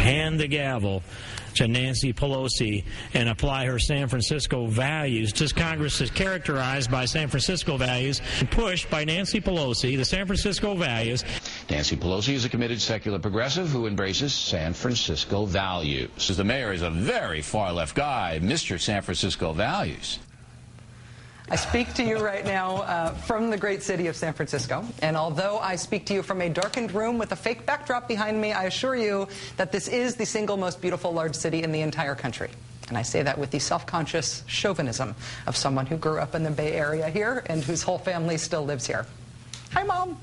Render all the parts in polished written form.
hand the gavel to Nancy Pelosi and apply her San Francisco values. This Congress is characterized by San Francisco values and pushed by Nancy Pelosi, the San Francisco values. Nancy Pelosi is a committed secular progressive who embraces San Francisco values. The mayor is a very far-left guy, Mr. San Francisco values. I speak to you right now from the great city of San Francisco, and although I speak to you from a darkened room with a fake backdrop behind me, I assure you that this is the single most beautiful large city in the entire country. And I say that with the self-conscious chauvinism of someone who grew up in the Bay Area here and whose whole family still lives here. Hi, Mom.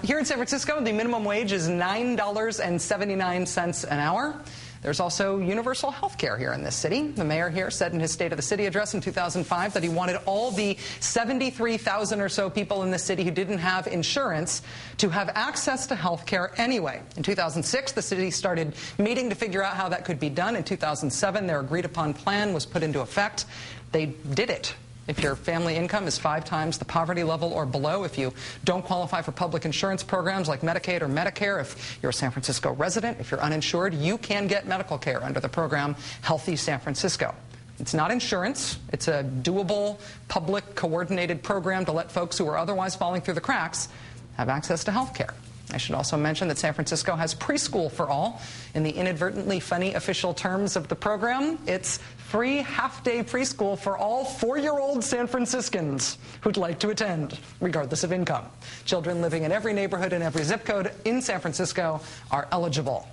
Here in San Francisco, the minimum wage is $9.79 an hour. There's also universal health care here in this city. The mayor here said in his State of the City address in 2005 that he wanted all the 73,000 or so people in the city who didn't have insurance to have access to health care anyway. In 2006, the city started meeting to figure out how that could be done. In 2007, their agreed-upon plan was put into effect. They did it. If your family income is 5 times the poverty level or below, if you don't qualify for public insurance programs like Medicaid or Medicare, if you're a San Francisco resident, if you're uninsured, you can get medical care under the program Healthy San Francisco. It's not insurance. It's a doable, public, coordinated program to let folks who are otherwise falling through the cracks have access to health care. I should also mention that San Francisco has preschool for all. In the inadvertently funny official terms of the program, it's free half-day preschool for all 4-year-old San Franciscans who'd like to attend, regardless of income. Children living in every neighborhood and every zip code in San Francisco are eligible.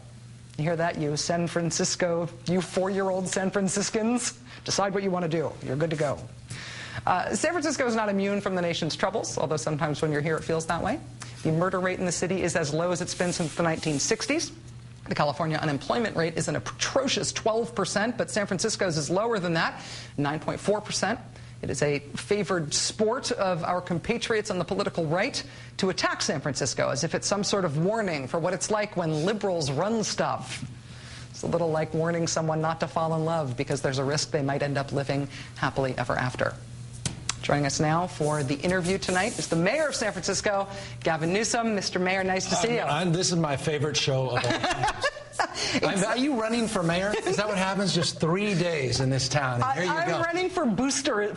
You hear that, you San Francisco, you 4-year-old San Franciscans? Decide what you want to do. You're good to go. San Francisco is not immune from the nation's troubles, although sometimes when you're here it feels that way. The murder rate in the city is as low as it's been since the 1960s. The California unemployment rate is an atrocious 12%, but San Francisco's is lower than that, 9.4%. It is a favored sport of our compatriots on the political right to attack San Francisco as if it's some sort of warning for what it's like when liberals run stuff. It's a little like warning someone not to fall in love because there's a risk they might end up living happily ever after. Joining us now for the interview tonight is the mayor of San Francisco, Gavin Newsom. Mr. Mayor, nice to see you. This is my favorite show of all time. Are you running for mayor? Is that what happens? Just 3 days in this town. And here you go. I'm running for booster in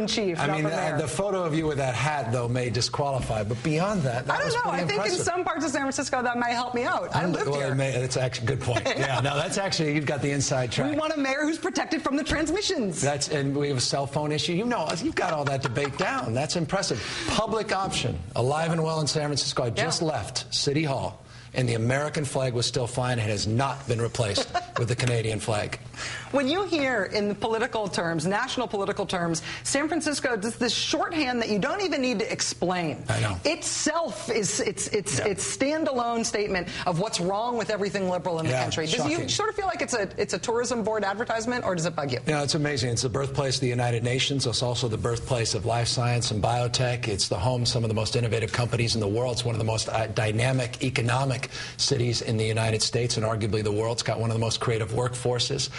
chief. I mean, not for mayor. the photo of you with that hat, though, may disqualify. But beyond that, I don't know. I think impressive. in some parts of San Francisco that might help me out. I live here. That's actually a good point. Yeah, no, that's actually, you've got the inside track. We want a mayor who's protected from the transmissions. And we have a cell phone issue. You know, you've got all that debate down. That's impressive. Public option, alive and well in San Francisco. I just left City Hall, and the American flag was still flying. It has not been replaced with the Canadian flag. When you hear in political terms, national political terms, San Francisco does this shorthand that you don't even need to explain. I know. Itself is its standalone statement of what's wrong with everything liberal in the country. Do you sort of feel like it's a tourism board advertisement, or does it bug you? Yeah, it's amazing. It's the birthplace of the United Nations. It's also the birthplace of life science and biotech. It's the home of some of the most innovative companies in the world. It's one of the most dynamic economic cities in the United States, and arguably the world. It's got one of the most creative workforces.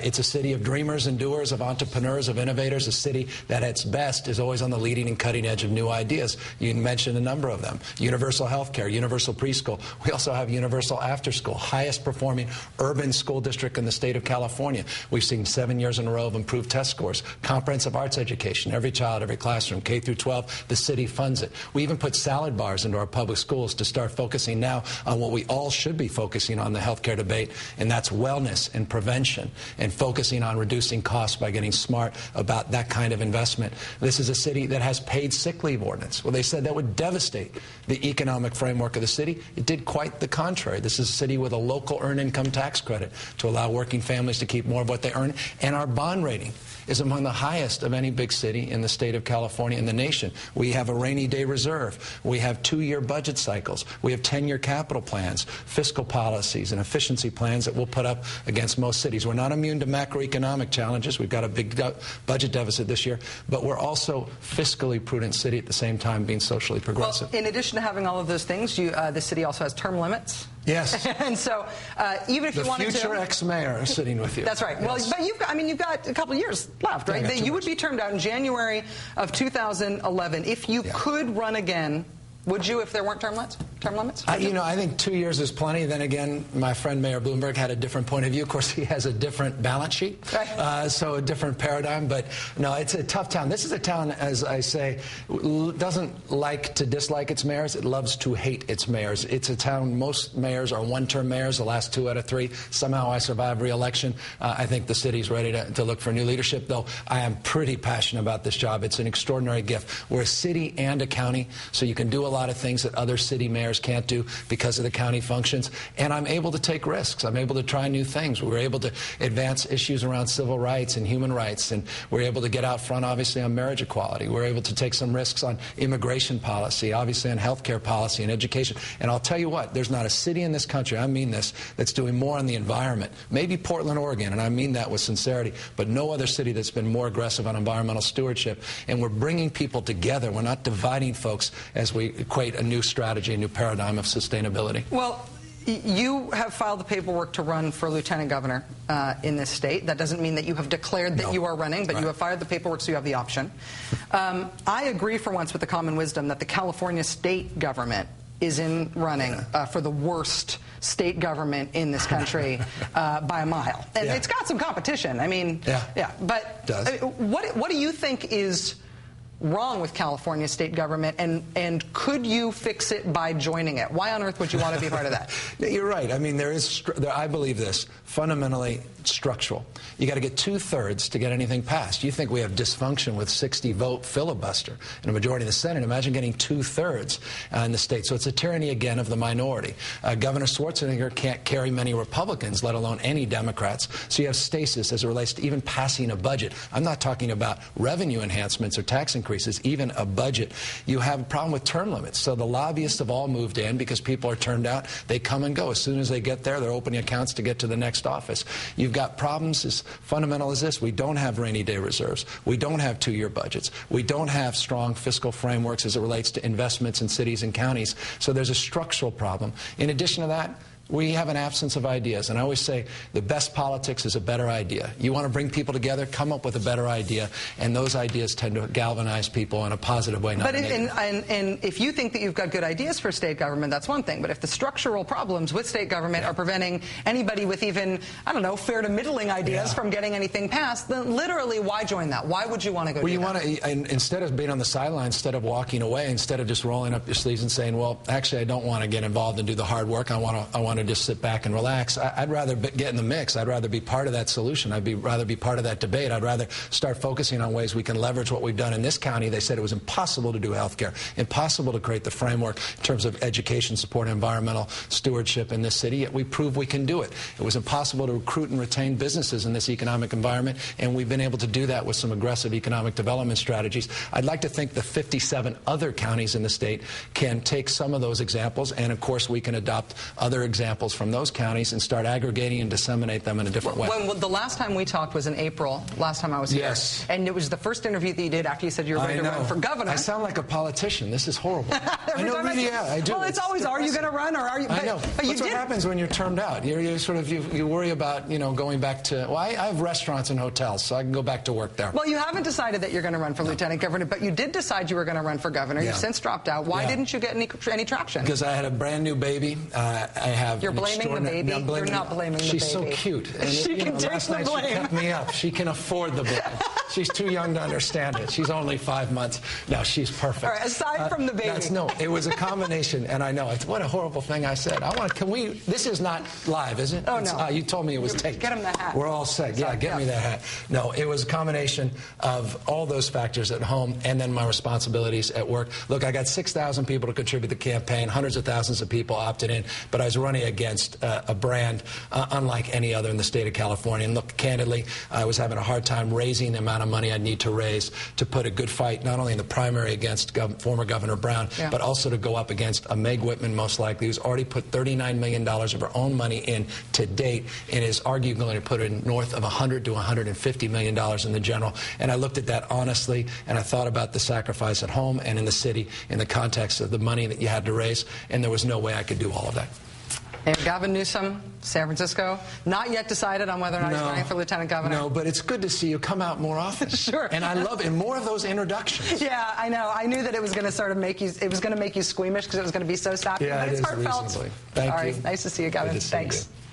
It's a city of dreamers and doers, of entrepreneurs, of innovators, a city that at its best is always on the leading and cutting edge of new ideas. You mentioned a number of them. Universal health care, universal preschool. We also have universal after school, highest performing urban school district in the state of California. We've seen 7 years in a row of improved test scores. Comprehensive arts education, every child, every classroom, K through 12, the city funds it. We even put salad bars into our public schools to start focusing now on what we all should be focusing on the healthcare debate, and that's wellness and prevention, and focusing on reducing costs by getting smart about that kind of investment. This is a city that has paid sick leave ordinance. Well, they said that would devastate the economic framework of the city. It did quite the contrary. This is a city with a local earned income tax credit to allow working families to keep more of what they earn, and our bond rating is among the highest of any big city in the state of California in the nation. We have a rainy day reserve. We have 2-year budget cycles. We have 10-year capital plans, fiscal policies, and efficiency plans that we'll put up against most cities. We're not immune to macroeconomic challenges. We've got a big budget deficit this year, but we're also fiscally prudent city at the same time being socially progressive. Well, in addition to having all of those things, the city also has term limits. Yes. And so even if you wanted to... The future ex-mayor sitting with you. That's right. Yes. Well, but you've got a couple of years left, right? You would be termed out in January of 2011. If you could run again Would you if there weren't term limits? I think 2 years is plenty. Then again, my friend Mayor Bloomberg had a different point of view. Of course, he has a different balance sheet, right. So a different paradigm. But no, it's a tough town. This is a town, as I say, doesn't like to dislike its mayors. It loves to hate its mayors. It's a town, most mayors are one-term mayors, the last 2 out of 3. Somehow I survived re-election. I think the city's ready to look for new leadership, though I am pretty passionate about this job. It's an extraordinary gift. We're a city and a county, so you can do a lot of things that other city mayors can't do because of the county functions. And I'm able to take risks. I'm able to try new things. We're able to advance issues around civil rights and human rights. And we're able to get out front, obviously, on marriage equality. We're able to take some risks on immigration policy, obviously on healthcare policy and education. And I'll tell you what, there's not a city in this country, I mean this, that's doing more on the environment. Maybe Portland, Oregon, and I mean that with sincerity, but no other city that's been more aggressive on environmental stewardship. And we're bringing people together. We're not dividing folks as we equate a new strategy, a new paradigm of sustainability. Well, you have filed the paperwork to run for lieutenant governor in this state. That doesn't mean that you have declared that you are running, but you have filed the paperwork, so you have the option. I agree for once with the common wisdom that the California state government is in running for the worst state government in this country by a mile. And it's got some competition. I mean, but what do you think is wrong with California state government, and could you fix it by joining it? Why on earth would you want to be part of that? You're right. I mean, I believe this, fundamentally structural. You got to get 2/3 to get anything passed. You think we have dysfunction with 60-vote filibuster and a majority in the Senate. Imagine getting 2/3 in the state. So it's a tyranny, again, of the minority. Governor Schwarzenegger can't carry many Republicans, let alone any Democrats. So you have stasis as it relates to even passing a budget. I'm not talking about revenue enhancements or tax increases, even a budget. You have a problem with term limits. So the lobbyists have all moved in because people are turned out. They come and go. As soon as they get there, they're opening accounts to get to the next office. You've got problems as fundamental as this. We don't have rainy day reserves. We don't have 2-year budgets. We don't have strong fiscal frameworks as it relates to investments in cities and counties. So there's a structural problem. In addition to that, we have an absence of ideas. And I always say the best politics is a better idea. You want to bring people together, come up with a better idea, and those ideas tend to galvanize people in a positive way. But and if you think that you've got good ideas for state government, that's one thing. But if the structural problems with state government are preventing anybody with even, I don't know, fair to middling ideas from getting anything passed, then literally why join that? Why would you want to go do that? You want to, instead of being on the sidelines, instead of walking away, instead of just rolling up your sleeves and saying, well, actually, I don't want to get involved and do the hard work. I want to just sit back and relax. I'd rather get in the mix. I'd rather be part of that solution. Rather be part of that debate. I'd rather start focusing on ways we can leverage what we've done in this county. They said it was impossible to do health care, impossible to create the framework in terms of education support, environmental stewardship in this city, yet we proved we can do it. It was impossible to recruit and retain businesses in this economic environment, and we've been able to do that with some aggressive economic development strategies. I'd like to think the 57 other counties in the state can take some of those examples, and of course we can adopt other examples from those counties and start aggregating and disseminate them in a different way. When the last time we talked was in April, last time I was here. Yes. And it was the first interview that you did after you said you were going to run for governor. I sound like a politician. This is horrible. I know, really, yeah, I do. Well, it's always, are you going to run or are you? I know. That's what happens when you're termed out. You worry about, going back to, well, I have restaurants and hotels, so I can go back to work there. Well, you haven't decided that you're going to run for lieutenant governor, but you did decide you were going to run for governor. You've since dropped out. Why didn't you get any traction? Because I had a brand new baby. You're blaming the baby. You're not blaming the baby. She's so cute. And she can take the blame. She kept me up. She can afford the blame. She's too young to understand it. She's only 5 months. No, she's perfect. All right, aside from the baby. It was a combination, and I know. What a horrible thing I said. This is not live, is it? Oh, no. You told me it was taped. Get him the hat. We're all set. Yeah, get me that hat. No, it was a combination of all those factors at home and then my responsibilities at work. Look, I got 6,000 people to contribute to the campaign. Hundreds of thousands of people opted in, but I was running against a brand unlike any other in the state of California. And look, candidly, I was having a hard time raising the amount of money I'd need to raise to put a good fight, not only in the primary against former Governor Brown, but also to go up against a Meg Whitman, most likely, who's already put $39 million of her own money in to date and is arguably going to put in north of $100 to $150 million in the general. And I looked at that honestly, and I thought about the sacrifice at home and in the city in the context of the money that you had to raise, and there was no way I could do all of that. And Gavin Newsom, San Francisco, not yet decided on whether or not he's running for lieutenant governor. No, but it's good to see you come out more often. Sure. And I love it. And more of those introductions. Yeah, I know. I knew that it was going to sort of make you, it was going to make you squeamish because it was going to be so sappy. Yeah, but it it's is heartfelt. reasonably. Thank you. All right, nice to see you, Gavin. Good to see Thanks. you.